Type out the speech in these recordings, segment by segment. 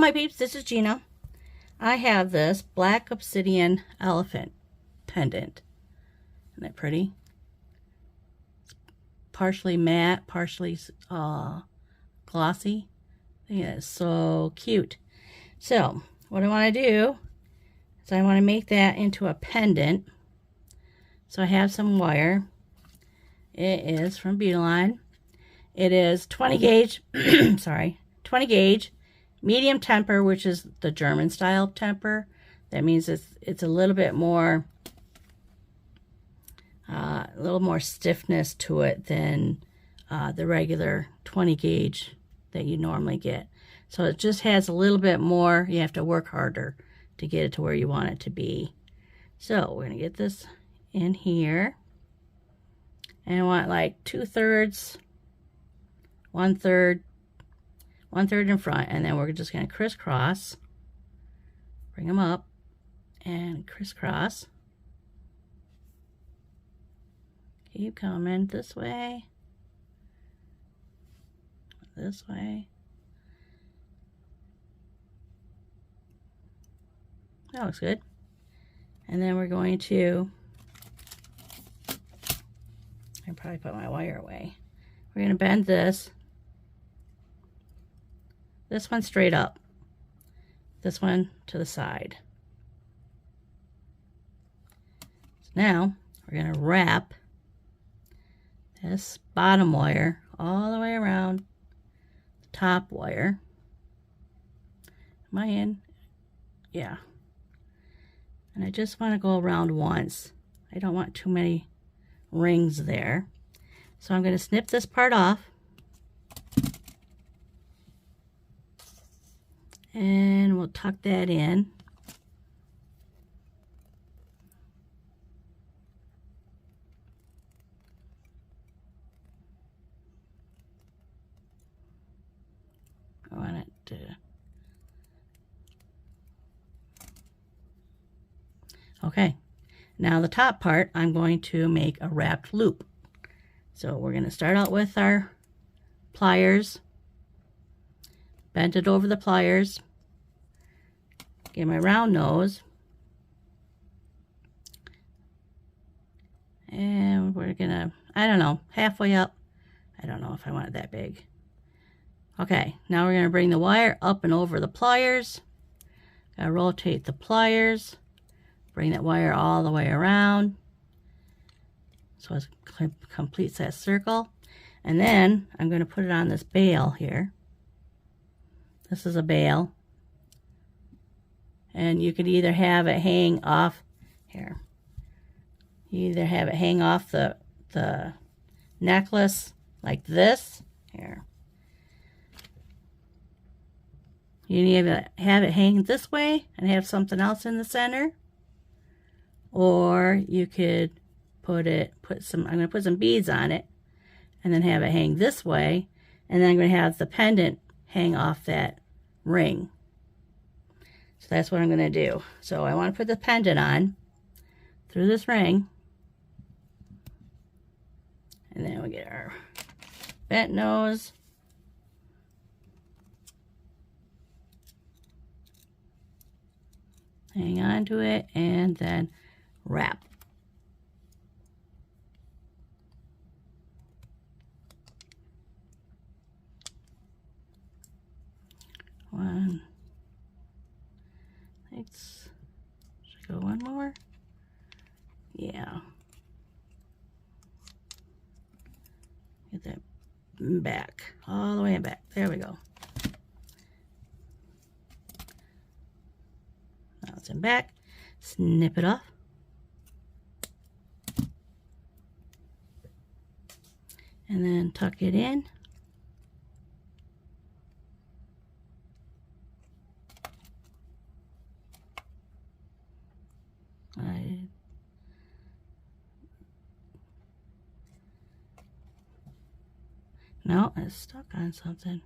my peeps, this is Gina. I have this black obsidian elephant pendant. Isn't that pretty? It's partially matte, partially glossy. I think that is so cute. So what I want to do is I want to make that into a pendant. So I have some wire. It is from Beading. It is 20 gauge, sorry, 20 gauge, medium temper, which is the German style temper. That means it's a little bit more, a little more stiffness to it than the regular 20 gauge that you normally get. So it just has a little bit more. You have to work harder to get it to where you want it to be. So we're gonna get this in here, and I want like 2/3, 1/3, 1/3 in front, and then we're just gonna crisscross, bring them up and crisscross. Keep coming this way, this way. That looks good. And then we're going to, I probably put my wire away. We're going to bend this one straight up, this one to the side. So now we're going to wrap this bottom wire all the way around the top wire. Am I in? Yeah. And I just want to go around once. I don't want too many rings there. So I'm going to snip this part off. And we'll tuck that in. I want it to... Okay, now the top part, I'm going to make a wrapped loop. So we're going to start out with our pliers, bend it over the pliers, get my round nose, and we're going to, I don't know, halfway up. I don't know if I want it that big. Okay, now we're going to bring the wire up and over the pliers. Gotta rotate the pliers. Bring that wire all the way around so it completes that circle. And then I'm going to put it on this bail here. This is a bail. And you could either have it hang off here. You either have it hang off the necklace like this. Here. You need to have it hang this way and have something else in the center. Or you could I'm going to put some beads on it and then have it hang this way. And then I'm going to have the pendant hang off that ring. So that's what I'm going to do. So I want to put the pendant on through this ring. And then we get our bent nose. Hang on to it and then wrap. One. Should I go one more? Yeah. Get that back, all the way back. There we go. Now it's in back. Snip it off. And then tuck it in. No, it's stuck on something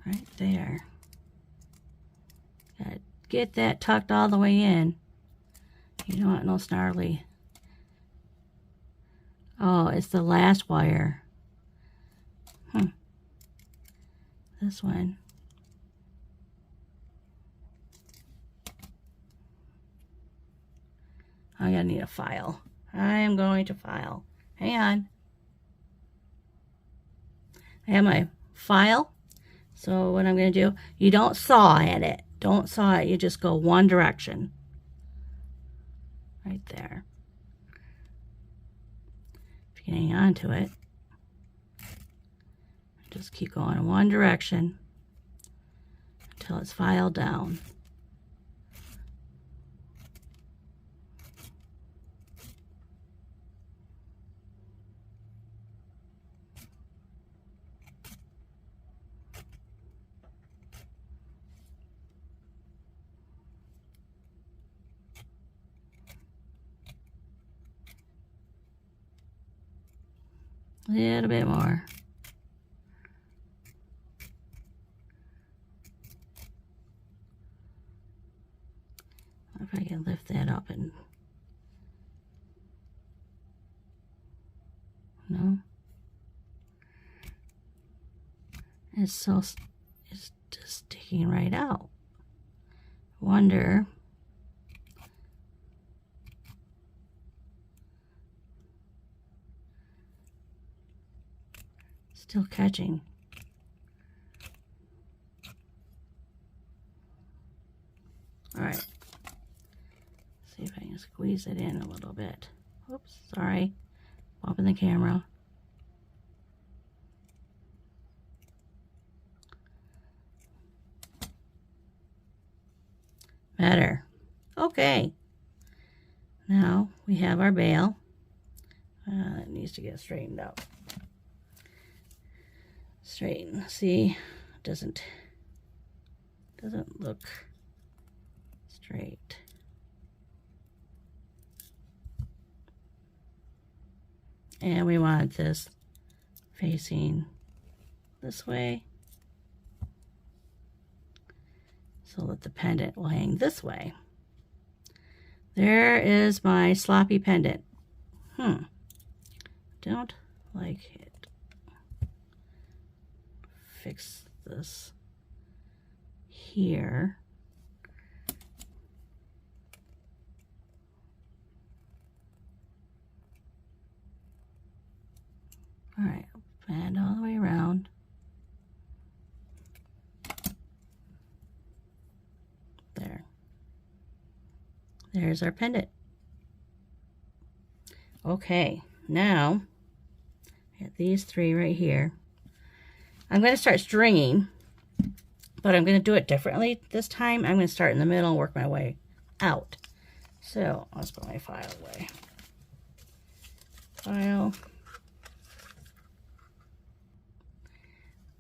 right there. Gotta get that tucked all the way in. You don't want no snarly. Oh, it's the last wire. This one. I'm gonna need a file. I am going to file. Hang on. I have my file. So what I'm going to do, you don't saw at it. Don't saw it. You just go one direction. Right there. If you can hang on to it, just keep going in one direction until it's filed down. A little bit more. If I can lift that up and no, it's just sticking right out. Wonder. Still catching. All right. See if I can squeeze it in a little bit. Oops, sorry. Bumping the camera. Better. Okay. Now we have our bail. It needs to get straightened out. Straighten. See, doesn't look straight. And we want this facing this way so that the pendant will hang this way. There is my sloppy pendant. Don't like it. Fix this here. All right, bend all the way around. There. There's our pendant. Okay, now I got these three right here. I'm going to start stringing, but I'm going to do it differently this time. I'm going to start in the middle and work my way out. So let's put my file away. File.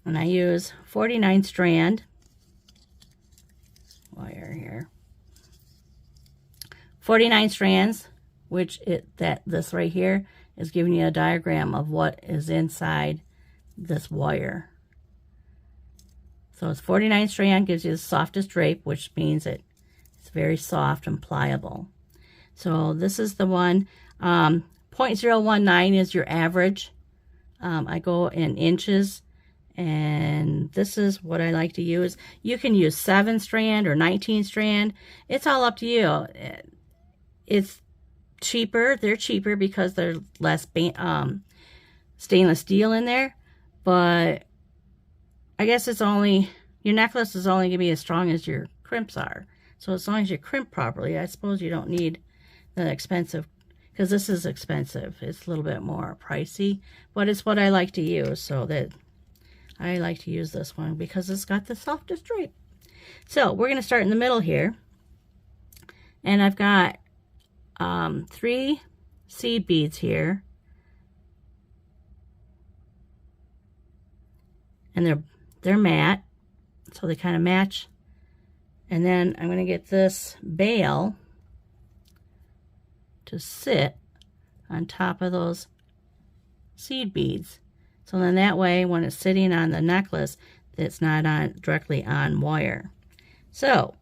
And I use 49 strand wire here. 49 strands, which this right here is giving you a diagram of what is inside this wire. So it's 49 strand, gives you the softest drape, which means it's very soft and pliable. So this is the one. 0.019 is your average. I go in inches, and this is what I like to use. You can use 7 strand or 19 strand. It's all up to you. It's cheaper. They're cheaper because there's less stainless steel in there. But I guess it's only, your necklace is only going to be as strong as your crimps are. So as long as you crimp properly, I suppose you don't need the expensive, because this is expensive. It's a little bit more pricey, but it's what I like to use. So that I like to use this one because it's got the softest drape. So we're going to start in the middle here. And I've got 3 seed beads here. And they're matte, so they kind of match. And then I'm going to get this bail to sit on top of those seed beads. So then that way, when it's sitting on the necklace, it's not directly on wire. So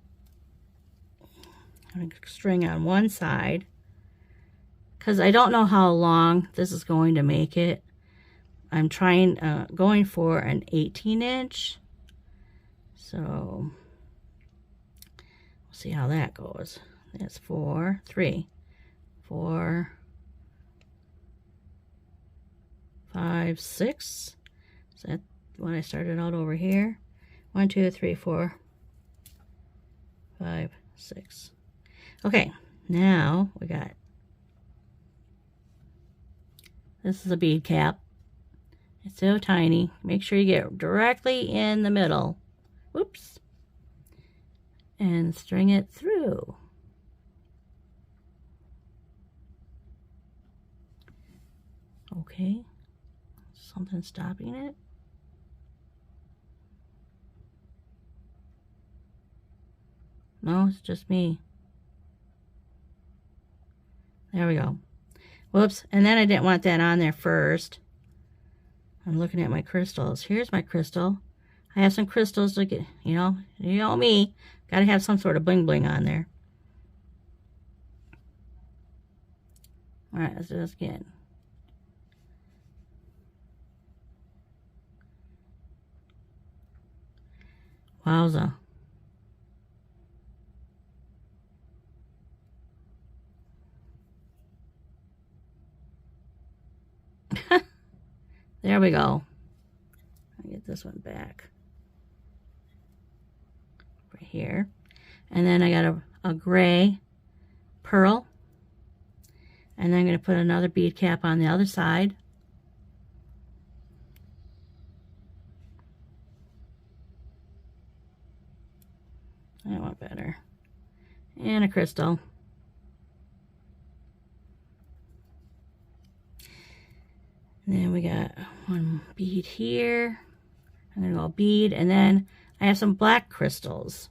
I'm going to string on one side, because I don't know how long this is going to make it. I'm going for an 18-inch. So we'll see how that goes. That's 4, 3. 4, 5, 6. Is that when I started out over here? 1, 2, 3, 4, 5, 6. Okay, now we got, this is a bead cap. It's so tiny. Make sure you get directly in the middle. Whoops. And string it through. Okay. Something stopping it. No, it's just me. There we go. Whoops. And then I didn't want that on there first. I'm looking at my crystals. Here's my crystal. I have some crystals to get, you know me. Got to have some sort of bling bling on there. All right, let's do this again. Wowza. There we go. I'll get this one back. Right here. And then I got a gray pearl. And then I'm going to put another bead cap on the other side. I want better. And a crystal. And then we got one bead here. I'm going to go bead. And then I have some black crystals.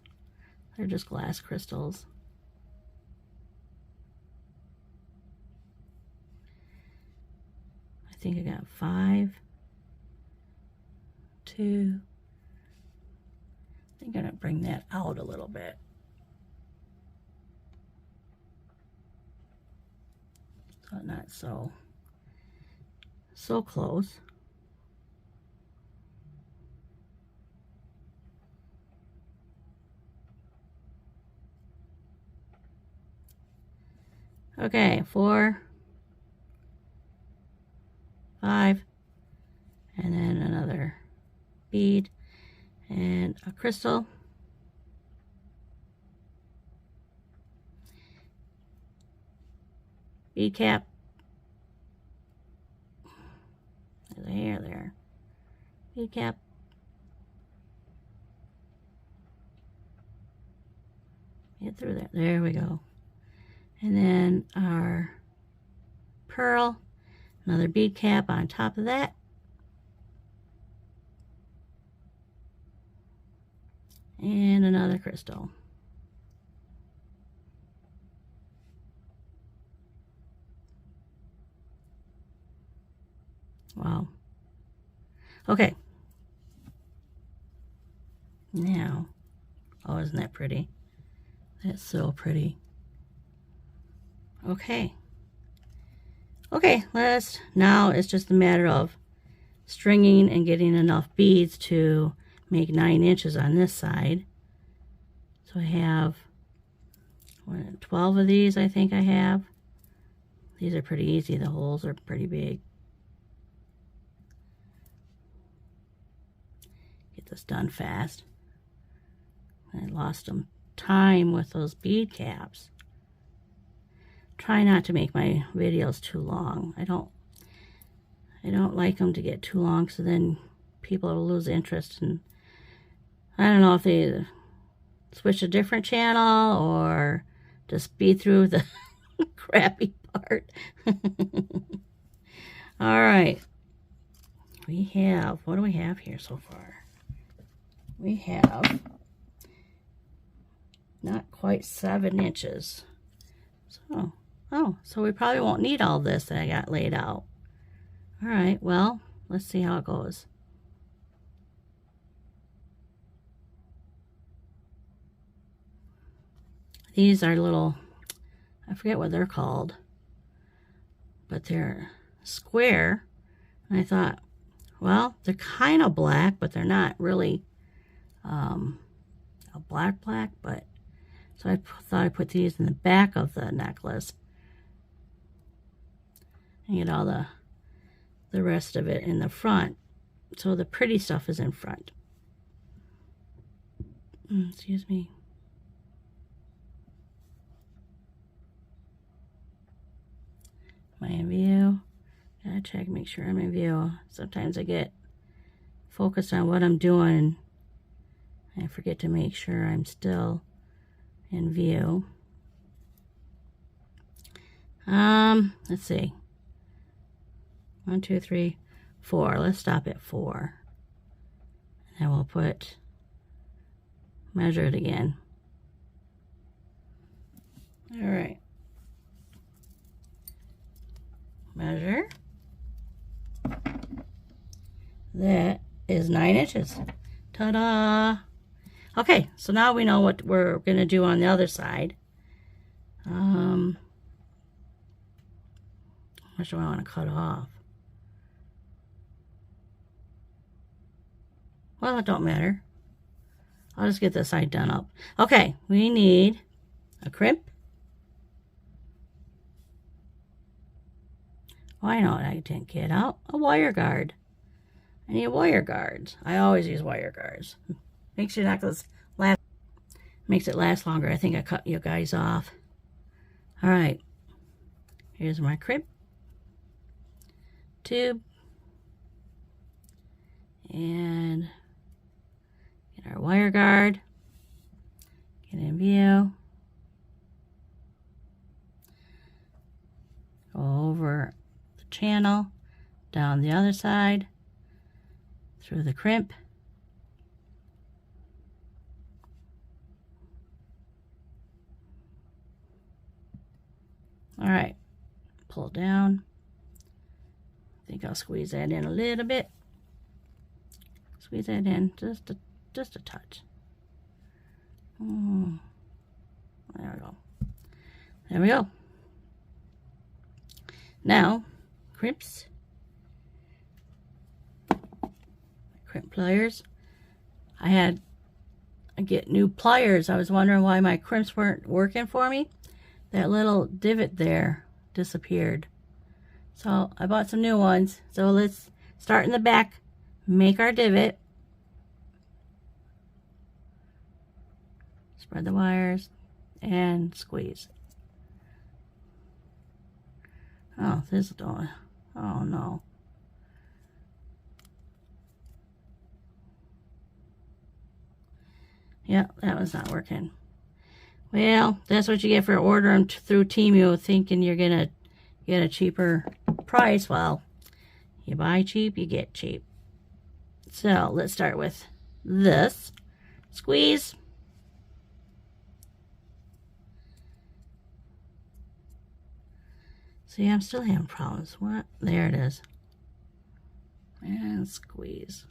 They're just glass crystals. I think I got 5, 2. I think I'm going to bring that out a little bit. So not so close. Okay, 4, 5, and then another bead and a crystal. Bead cap. There's a hair there. Bead cap. Get through there. There we go. And then our pearl. Another bead cap on top of that. And another crystal. Wow. Okay. Now, oh, isn't that pretty? That's so pretty. Okay. Okay, now it's just a matter of stringing and getting enough beads to make 9 inches on this side. So I have 12 of these, I think I have. These are pretty easy. The holes are pretty big. Get this done fast. I lost some time with those bead caps. Try not to make my videos too long. I don't like them to get too long, so then people will lose interest. And I don't know if they switch a different channel or just speed through the crappy part. All right. We have, what do we have here so far? We have not quite 7 inches. So we probably won't need all this that I got laid out. All right, well, let's see how it goes. These are little, I forget what they're called, but they're square. And I thought, well, they're kind of black, but they're not really a black, but so I thought I'd put these in the back of the necklace. and get all the rest of it in the front. So the pretty stuff is in front. Excuse me. Am I in view? Gotta check, make sure I'm in view. Sometimes I get focused on what I'm doing. I forget to make sure I'm still in view. Let's see. 1, 2, 3, 4. Let's stop at 4. And we'll measure it again. All right. Measure. That is 9 inches. Ta-da! Okay, so now we know what we're going to do on the other side. How much do I want to cut off? Well, it don't matter. I'll just get this side done up. Okay, we need a crimp. Why not? I didn't get out a wire guard. I need wire guards. I always use wire guards. Makes your necklace last. Makes it last longer. I think I cut you guys off. All right. Here's my crimp tube, and get our wire guard. Get in view. Go over the channel, down the other side, through the crimp. All right, pull down. I think I'll squeeze that in a little bit. Squeeze that in just a touch. There we go. There we go. Now, crimps. Crimp pliers. I get new pliers. I was wondering why my crimps weren't working for me. That little divot there disappeared. So I bought some new ones. So let's start in the back, make our divot. Spread the wires and squeeze. Oh, this don't. Oh no. Yeah, that was not working. Well, that's what you get for ordering through Temu, thinking you're gonna get a cheaper price. Well, you buy cheap, you get cheap. So let's start with this. Squeeze. See, I'm still having problems. What? There it is. And squeeze.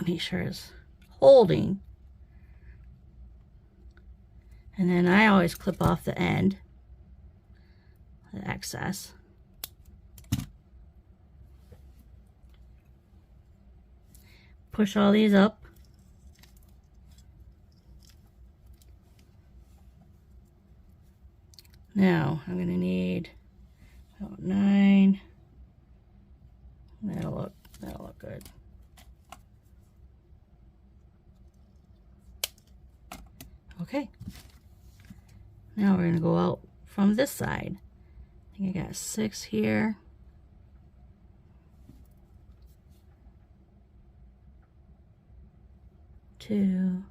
Make sure it's holding. And then I always clip off the end, the excess. Push all these up. Now I'm going to need about 9. That'll look good. Okay. Now we're going to go out from this side. I think I got 6 here. Two,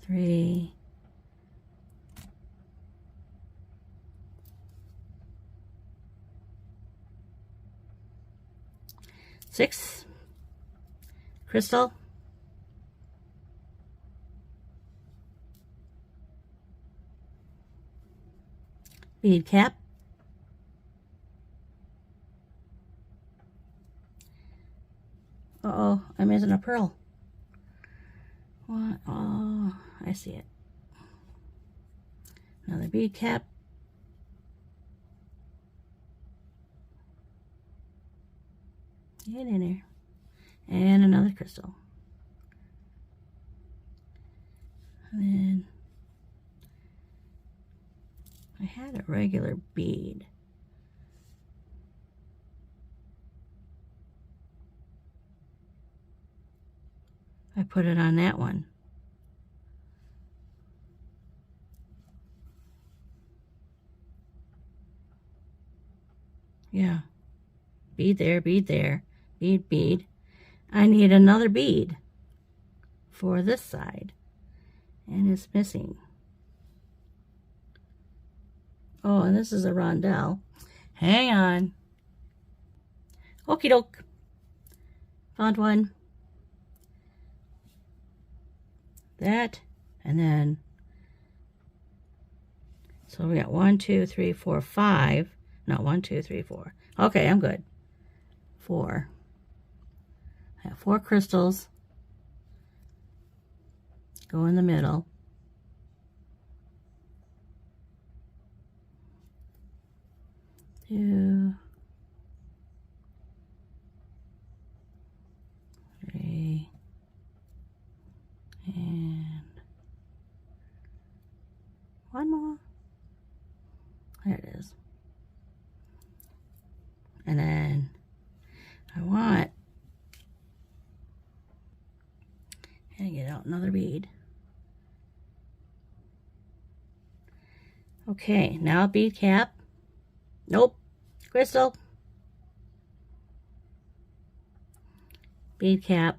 3, 6. Crystal. Bead cap. Uh-oh, I'm missing a pearl. What? Oh, I see it. Another bead cap. Get in there. And another crystal. And then I had a regular bead. I put it on that one. Yeah. Bead there, bead there, bead, bead. I need another bead for this side. And it's missing. Oh, and this is a rondelle. Hang on. Okie doke. Found one. That, and then, so we got 1, 2, 3, 4, 5. No, 1, 2, 3, 4. Okay, I'm good. 4. I have 4 crystals. Go in the middle. Two, 3, and 1 more. There it is. And then I want and get out another bead. Okay, now bead cap. Nope, crystal. Bead cap.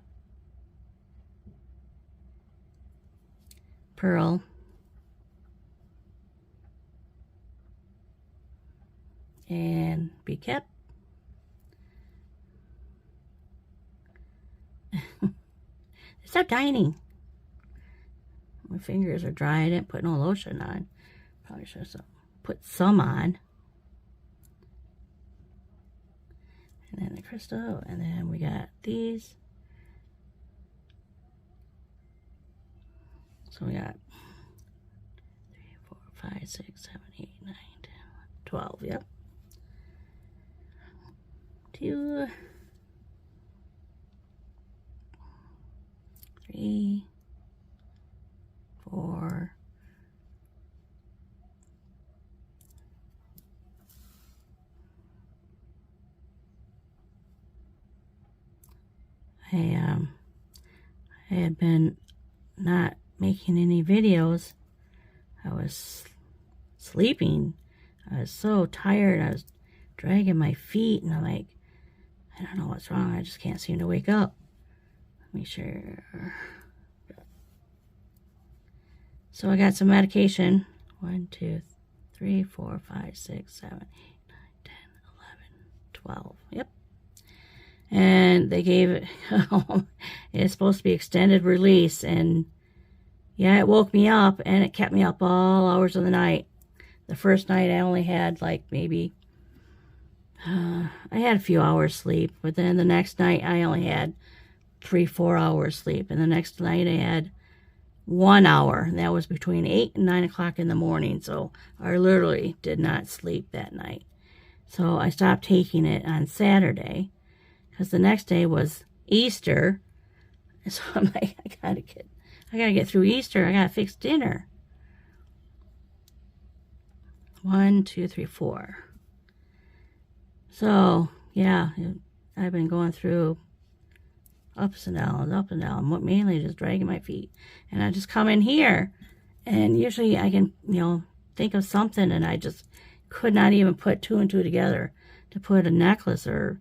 Pearl. And bead cap. They're so tiny. My fingers are dry. I didn't put no lotion on. Probably should have put some on. And then the crystal. And then we got these. So we got 3, 4, 5, 6, 7, 8, 9, 10, 12. Yep. 2, 3, 4. I had been not making any videos. I was sleeping. I was so tired. I was dragging my feet, and I'm like, I don't know what's wrong. I just can't seem to wake up. Let me sure. So I got some medication. 1, 2, 3, 4, 5, 6, 7, 8, 9, 10, 11, 12. Yep. And they gave it, it's supposed to be extended release. And yeah, it woke me up, and it kept me up all hours of the night. The first night I only had like maybe, I had a few hours sleep. But then the next night I only had 3, 4 hours sleep. And the next night I had 1 hour. And that was between 8 and 9 o'clock in the morning. So I literally did not sleep that night. So I stopped taking it on Saturday, because the next day was Easter. So I'm like, I gotta get through Easter. I gotta fix dinner. 1, 2, 3, 4. So yeah, I've been going through ups and downs, mainly just dragging my feet. And I just come in here, and usually I can, think of something, and I just could not even put 2 and 2 together to put a necklace or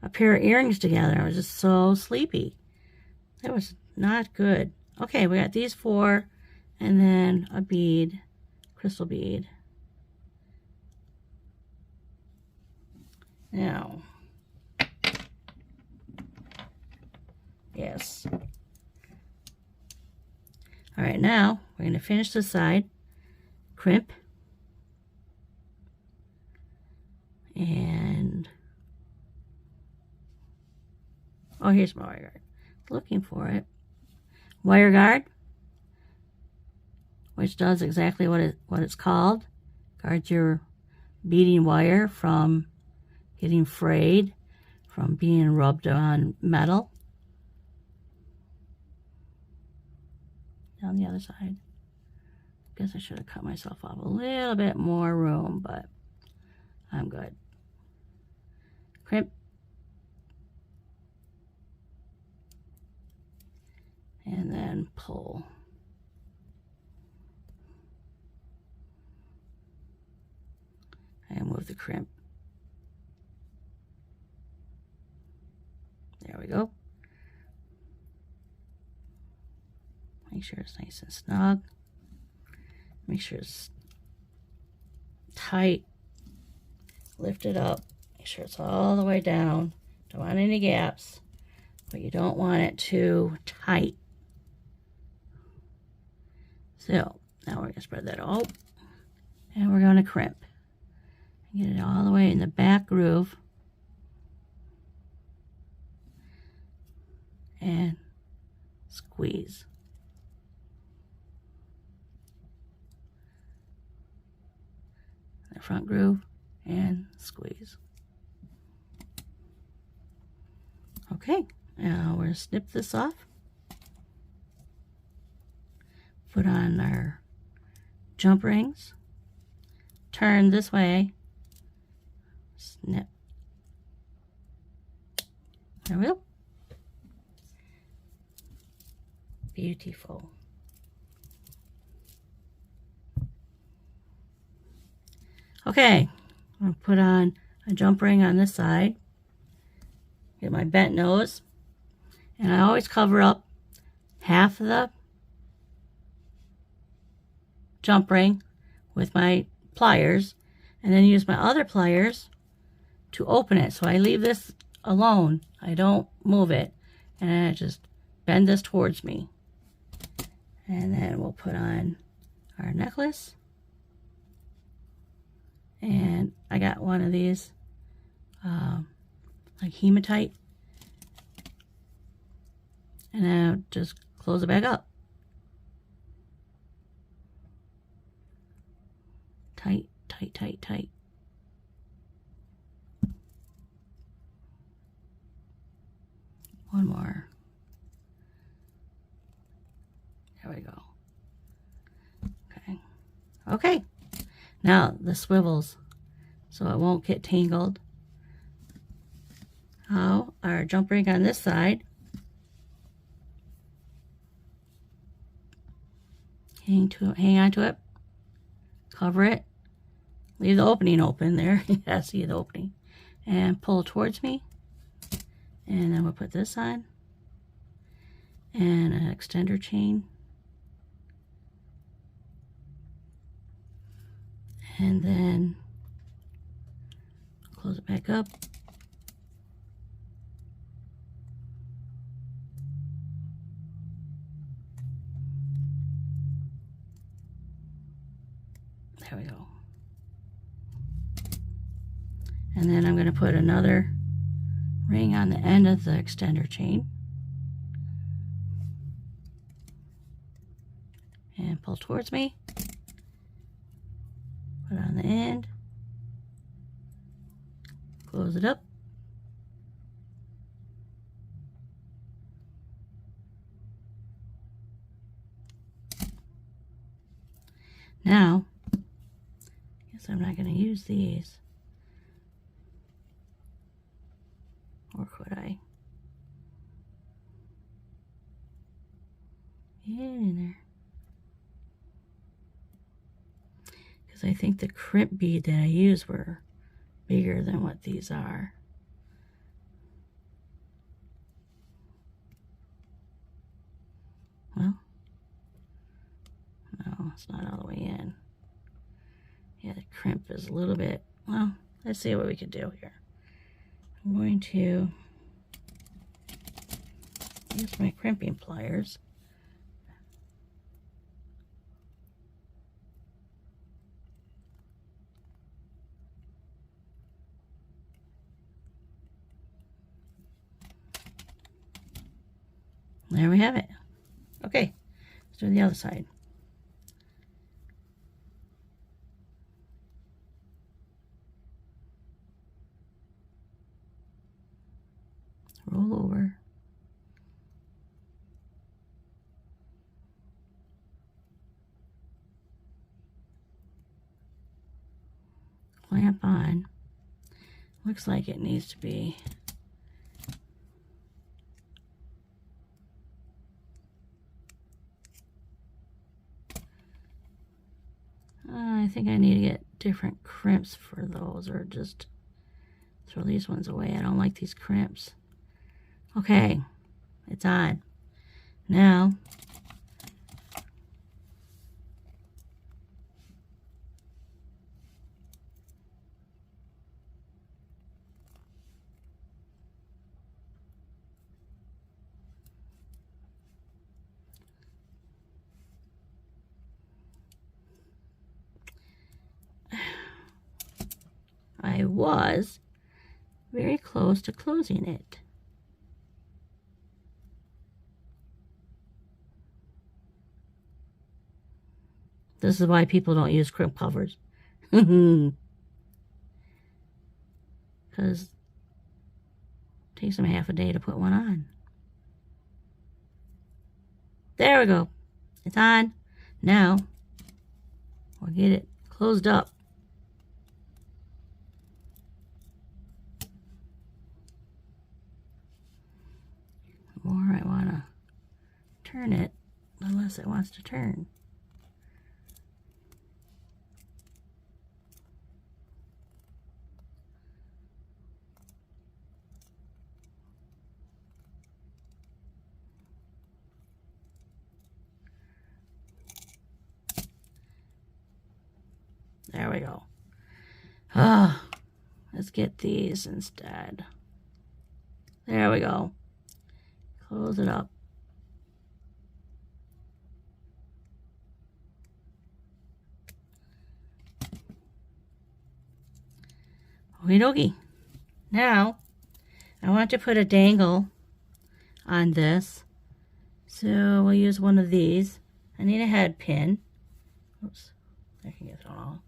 a pair of earrings together. I was just so sleepy. That was not good. Okay, we got these 4, and then a bead, crystal bead. Now, yes. All right, now we're going to finish this side. Crimp. And, oh, here's my wire guard. Looking for it. Wire guard, which does exactly what it's called. Guards your beading wire from getting frayed, from being rubbed on metal. Down the other side. Guess I should have cut myself off a little bit more room, but I'm good. Crimp. And then pull. And move the crimp. There we go. Make sure it's nice and snug. Make sure it's tight. Lift it up. Make sure it's all the way down. Don't want any gaps, but you don't want it too tight. So now we're going to spread that out, and we're going to crimp. Get it all the way in the back groove, and squeeze. The front groove and squeeze. Okay, now we're going to snip this off. Put on our jump rings. Turn this way. Snip. There we go. Beautiful. Okay, I'm going to put on a jump ring on this side. Get my bent nose. And I always cover up half of the jump ring with my pliers, and then use my other pliers to open it. So I leave this alone. I don't move it. And I just bend this towards me. And then we'll put on our necklace. And I got one of these like hematite. And I'll just close it back up. Tight, tight, tight, tight. One more. There we go. Okay. Okay. Now the swivels, so it won't get tangled. Now our jump ring on this side. Hang on to it. Cover it. Leave the opening open there. Yeah, see the opening. And pull towards me. And then we'll put this on. And an extender chain. And then close it back up. There we go. And then I'm going to put another ring on the end of the extender chain. And pull towards me. Put on the end. Close it up. Now, I guess I'm not going to use these. Or could I? Get in there. Because I think the crimp bead that I used were bigger than what these are. Well, no, it's not all the way in. Yeah, the crimp is a little bit, well, let's see what we can do here. I'm going to use my crimping pliers. There we have it. Okay, let's do the other side. Roll over. clamp on. Looks like it needs to be. I think I need to get different crimps for those, or just throw these ones away. I don't like these crimps. Okay, it's on. Now, I was very close to closing it. This is why people don't use crimp covers. Because it takes them half a day to put one on. There we go. It's on. Now, we'll get it closed up. The more I want to turn it, the less it wants to turn. There we go. Let's get these instead. There we go. Close it up. Okie dokie. Now, I want to put a dangle on this. So we'll use one of these. I need a head pin. Oops, I can get thrown off.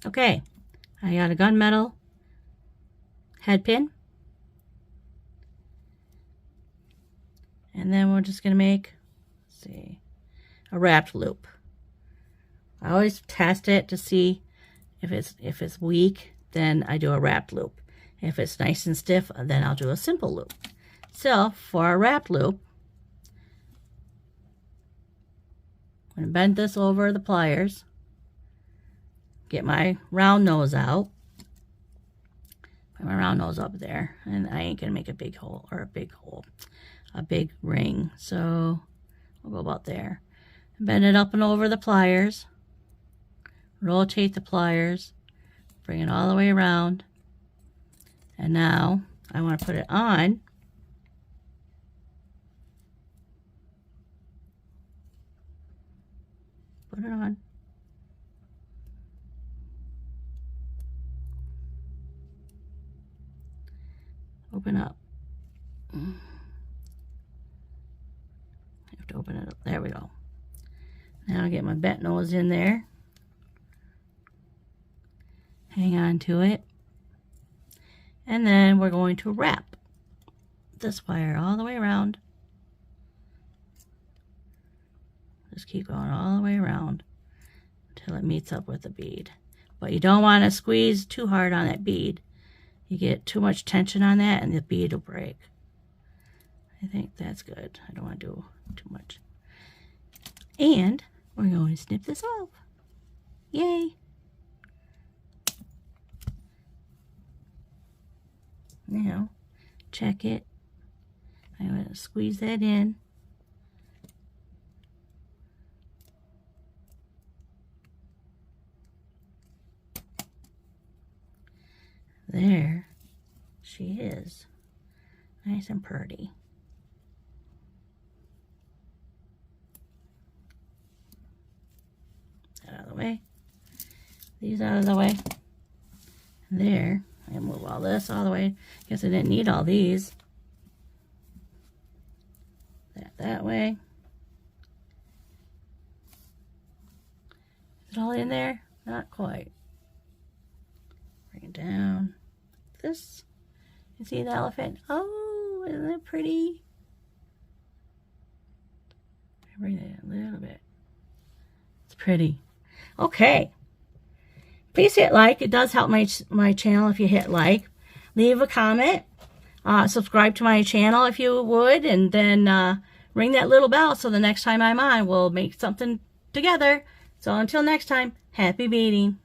Okay, I got a gunmetal head pin. And then we're just gonna make, let's see, a wrapped loop. I always test it to see if it's weak, then I do a wrapped loop. If it's nice and stiff, then I'll do a simple loop. So for a wrapped loop, I'm gonna bend this over the pliers, get my round nose out, put my round nose up there, and I ain't gonna make a big hole, or a big ring, so we'll go about there. Bend it up and over the pliers, rotate the pliers, bring it all the way around, and now I want to put it on. Put it on. Open up. I have to open it up. There we go. Now I get my bent nose in there. Hang on to it. And then we're going to wrap this wire all the way around. Just keep going all the way around until it meets up with the bead. But you don't want to squeeze too hard on that bead. You get too much tension on that and the bead will break. I think that's good. I don't want to do too much. And we're going to snip this off. Yay! Now, check it. I'm going to squeeze that in. There she is. Nice and pretty. That out of the way. These out of the way. There. I move all this all the way. Guess I didn't need all these. That way. Is it all in there? Not quite. Bring it down. This. You see the elephant? Oh, isn't it pretty? Bring it a little bit. It's pretty. Okay. Please hit like. It does help my channel if you hit like. Leave a comment. Subscribe to my channel if you would. And then ring that little bell so the next time I'm on, we'll make something together. So until next time, happy beading.